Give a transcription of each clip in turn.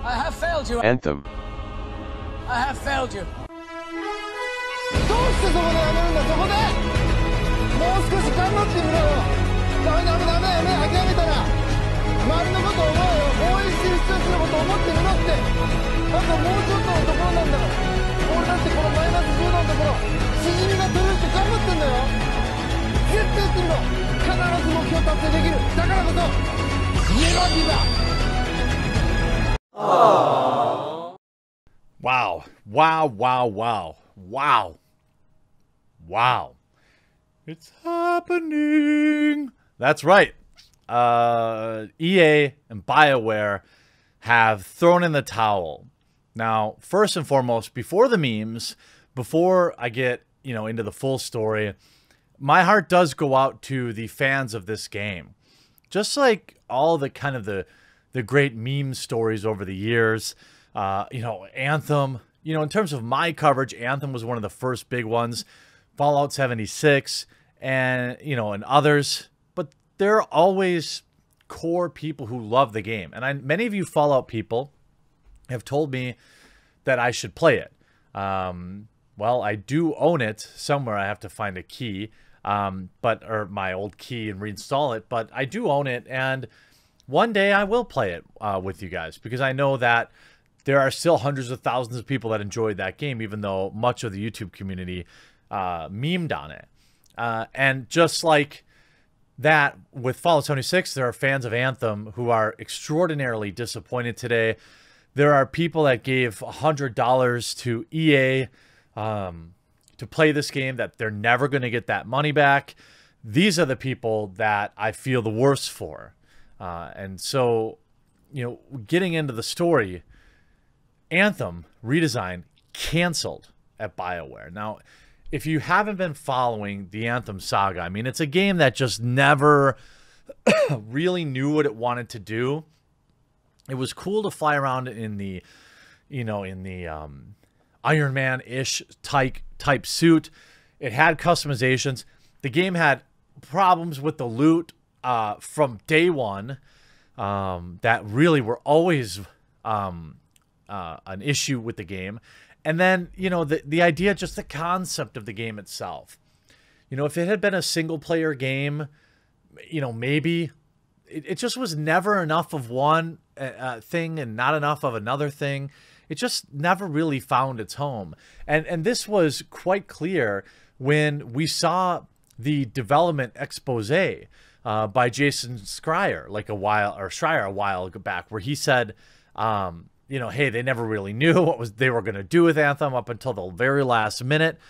I have failed you. Anthem. I have failed you. どうしてそこでやめるんだ、そこでもう少し頑張ってみろよ。ダメ諦めたら周りのことを思うよ。応援してる人たちのことを思ってみろって。あともうちょっとのところなんだから。俺だってこのマイナス10度のところしじみが取れるって頑張ってんだよ。絶対やってみろ。必ず目標達成できる。だからこそネバーギブアップ。 Wow. Wow, wow, wow. Wow. Wow. It's happening. That's right. EA and Bioware have thrown in the towel. Now, first and foremost, before the memes, before I get, into the full story, my heart does go out to the fans of this game. Just like all the kind of the great meme stories over the years. Anthem, in terms of my coverage, Anthem was one of the first big ones. Fallout 76 and, and others. But there are always core people who love the game. And many of you Fallout people have told me that I should play it. Well, I do own it somewhere. I have to find a key, or my old key and reinstall it. But I do own it, and one day I will play it with you guys, because I know that there are still hundreds of thousands of people that enjoyed that game, even though much of the YouTube community memed on it. And just like that, with Fallout 76, there are fans of Anthem who are extraordinarily disappointed today. There are people that gave $100 to EA to play this game that they're never going to get that money back. These are the people that I feel the worst for. And so, getting into the story, Anthem redesign canceled at Bioware. Now, if you haven't been following the Anthem saga, I mean, it's a game that just never really knew what it wanted to do. It was cool to fly around in the, Iron Man-ish type suit. It had customizations. The game had problems with the loot from day one that really were always an issue with the game. And then, the idea, just the concept of the game itself. If it had been a single-player game, maybe it just was never enough of one thing and not enough of another thing. It just never really found its home. And this was quite clear when we saw the development expose by Jason Schreier a while back, where he said, hey, they never really knew what they were going to do with Anthem up until the very last minute.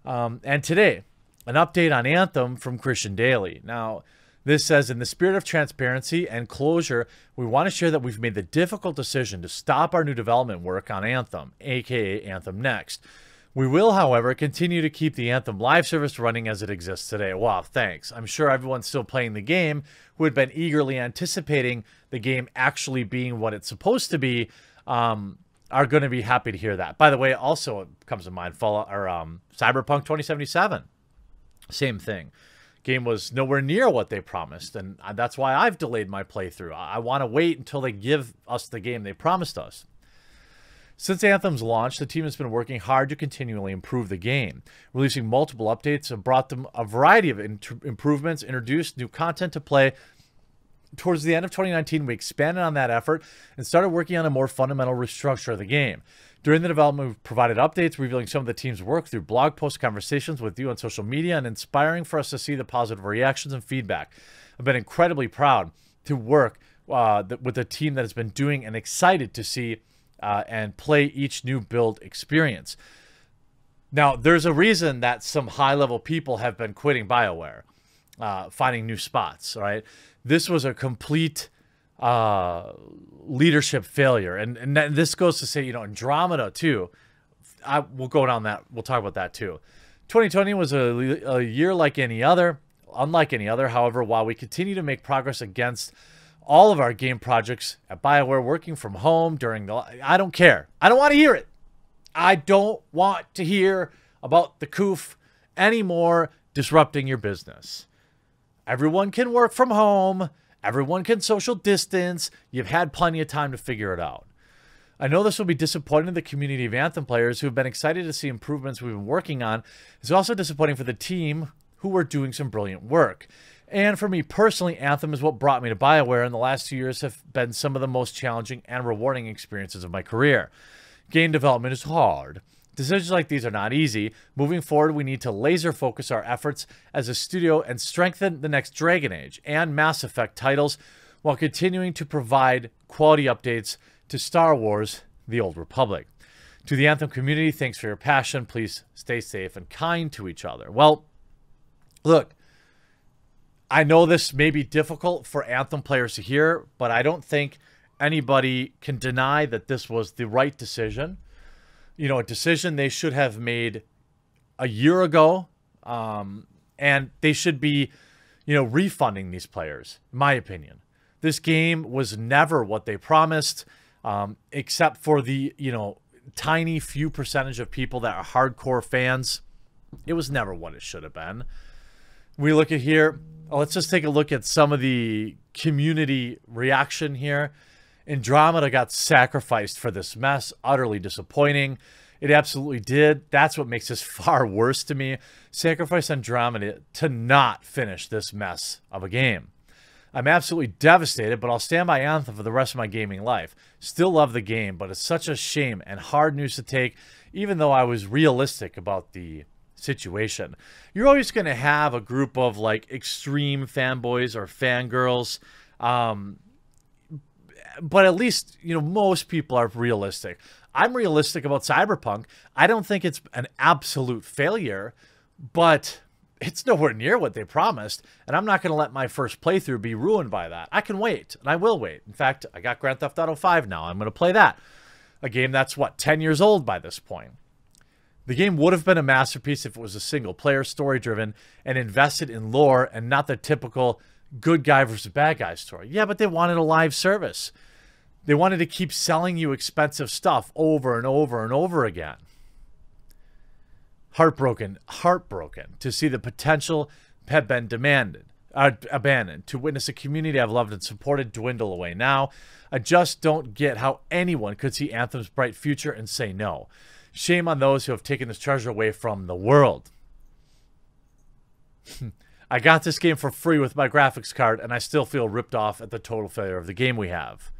And today, an update on Anthem from Christian Daly. Now, this says, in the spirit of transparency and closure, we want to share that we've made the difficult decision to stop our new development work on Anthem, aka Anthem Next. We will, however, continue to keep the Anthem live service running as it exists today. Wow, thanks. I'm sure everyone's still playing the game who had been eagerly anticipating the game actually being what it's supposed to be, are going to be happy to hear that. By the way, also it comes to mind, Cyberpunk 2077. Same thing. Game was nowhere near what they promised, and that's why I've delayed my playthrough. I want to wait until they give us the game they promised us. Since Anthem's launch, the team has been working hard to continually improve the game, releasing multiple updates and brought them a variety of improvements, introduced new content to play. Towards the end of 2019, we expanded on that effort and started working on a more fundamental restructure of the game. During the development, we've provided updates revealing some of the team's work through blog posts, conversations with you on social media, and inspiring for us to see the positive reactions and feedback. I've been incredibly proud to work with a team that has been doing and excited to see and play each new build experience. Now, there's a reason that some high-level people have been quitting Bioware, finding new spots, right? This was a complete leadership failure. And this goes to say, Andromeda, too. We'll go down that. We'll talk about that, too. 2020 was a year unlike any other. However, while we continue to make progress against all of our game projects at BioWare, working from home during the... I don't care. I don't want to hear it. I don't want to hear about the coof anymore disrupting your business. Everyone can work from home. Everyone can social distance. You've had plenty of time to figure it out. I know this will be disappointing to the community of Anthem players who have been excited to see improvements we've been working on. It's also disappointing for the team who are doing some brilliant work. And for me personally, Anthem is what brought me to Bioware, and the last 2 years have been some of the most challenging and rewarding experiences of my career. Game development is hard. Decisions like these are not easy. Moving forward, we need to laser focus our efforts as a studio and strengthen the next Dragon Age and Mass Effect titles while continuing to provide quality updates to Star Wars: The Old Republic. To the Anthem community, thanks for your passion. Please stay safe and kind to each other. Well, look, I know this may be difficult for Anthem players to hear, but I don't think anybody can deny that this was the right decision. You know, a decision they should have made a year ago, and they should be, you know, refunding these players, in my opinion. This game was never what they promised, except for the, you know, tiny few percentage of people that are hardcore fans. It was never what it should have been. We look at here, let's just take a look at some of the community reaction here. Andromeda got sacrificed for this mess. Utterly disappointing. It absolutely did. That's what makes this far worse to me. Sacrifice Andromeda to not finish this mess of a game. I'm absolutely devastated, but I'll stand by Anthem for the rest of my gaming life. Still love the game, but it's such a shame and hard news to take, even though I was realistic about the situation. You're always going to have a group of like extreme fanboys or fangirls, but at least, you know, most people are realistic. I'm realistic about Cyberpunk. I don't think it's an absolute failure, but it's nowhere near what they promised, and I'm not going to let my first playthrough be ruined by that. I can wait, and I will wait. In fact, I got Grand Theft Auto 5 now. I'm going to play that. A game that's, what, 10 years old by this point. The game would have been a masterpiece if it was a single-player, story-driven, and invested in lore and not the typical good guy versus bad guy story. Yeah, but they wanted a live service. They wanted to keep selling you expensive stuff over and over and over again. Heartbroken to see the potential have been abandoned, to witness a community I've loved and supported dwindle away now. I just don't get how anyone could see Anthem's bright future and say no. Shame on those who have taken this treasure away from the world. I got this game for free with my graphics card, and I still feel ripped off at the total failure of the game we have.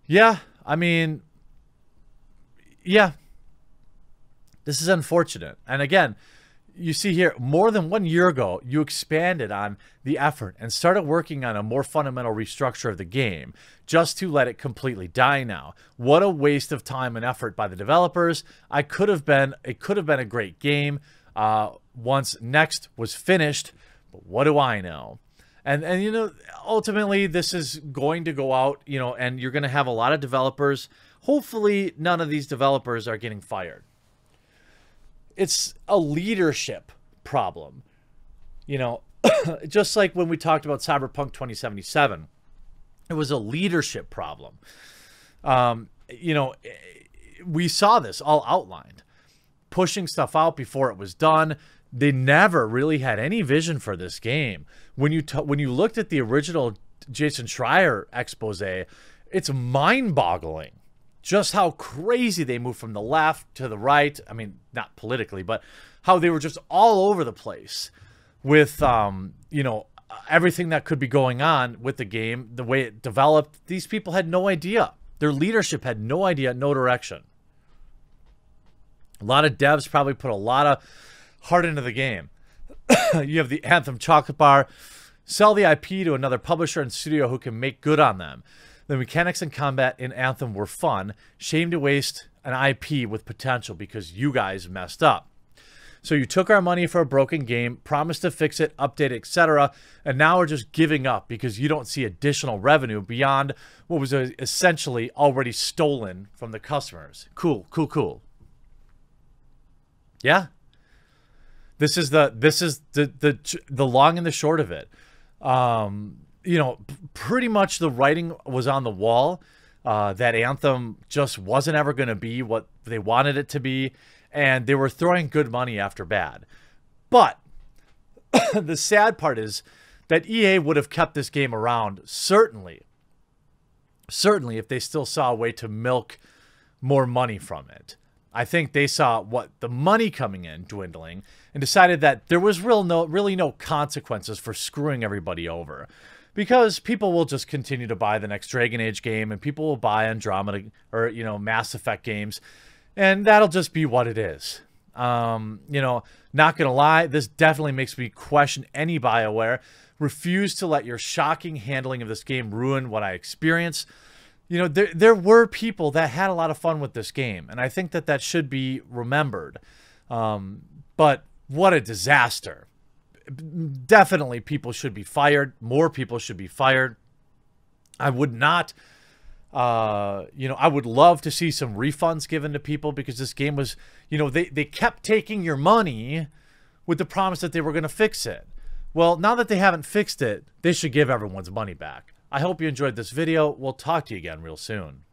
Yeah, I mean, yeah. This is unfortunate. And again, you see here, more than 1 year ago, you expanded on the effort and started working on a more fundamental restructure of the game, just to let it completely die now. What a waste of time and effort by the developers. It could have been a great game once Next was finished, but what do I know? And you know, ultimately this is going to go out, you know, and you're going to have a lot of developers. Hopefully none of these developers are getting fired. It's a leadership problem. You know, just like when we talked about Cyberpunk 2077, it was a leadership problem. You know, we saw this all outlined. Pushing stuff out before it was done. They never really had any vision for this game. When you looked at the original Jason Schreier expose, it's mind-boggling just how crazy they moved from the left to the right. I mean, not politically, but how they were just all over the place with, you know, everything that could be going on with the game, the way it developed. These people had no idea. Their leadership had no idea, no direction. A lot of devs probably put a lot of heart into the game. You have the Anthem chocolate bar. Sell the IP to another publisher and studio who can make good on them. The mechanics and combat in Anthem were fun. Shame to waste an IP with potential because you guys messed up. So you took our money for a broken game, promised to fix it, update it, etc., and now we're just giving up because you don't see additional revenue beyond what was essentially already stolen from the customers. Cool, cool, cool. Yeah. This is the long and the short of it. You know, pretty much the writing was on the wall that Anthem just wasn't ever going to be what they wanted it to be, and they were throwing good money after bad. But the sad part is that EA would have kept this game around, certainly, certainly if they still saw a way to milk more money from it. I think they saw what the money coming in dwindling and decided that there was really no consequences for screwing everybody over, because people will just continue to buy the next Dragon Age game, and people will buy Andromeda or, you know, Mass Effect games, and that'll just be what it is. You know, not gonna lie, this definitely makes me question any BioWare. Refuse to let your shocking handling of this game ruin what I experienced. You know, there were people that had a lot of fun with this game, and I think that that should be remembered. But what a disaster. Definitely people should be fired. More people should be fired. I would not, you know, I would love to see some refunds given to people, because this game was, you know, they kept taking your money with the promise that they were going to fix it. Well, now that they haven't fixed it, they should give everyone's money back. I hope you enjoyed this video. We'll talk to you again real soon.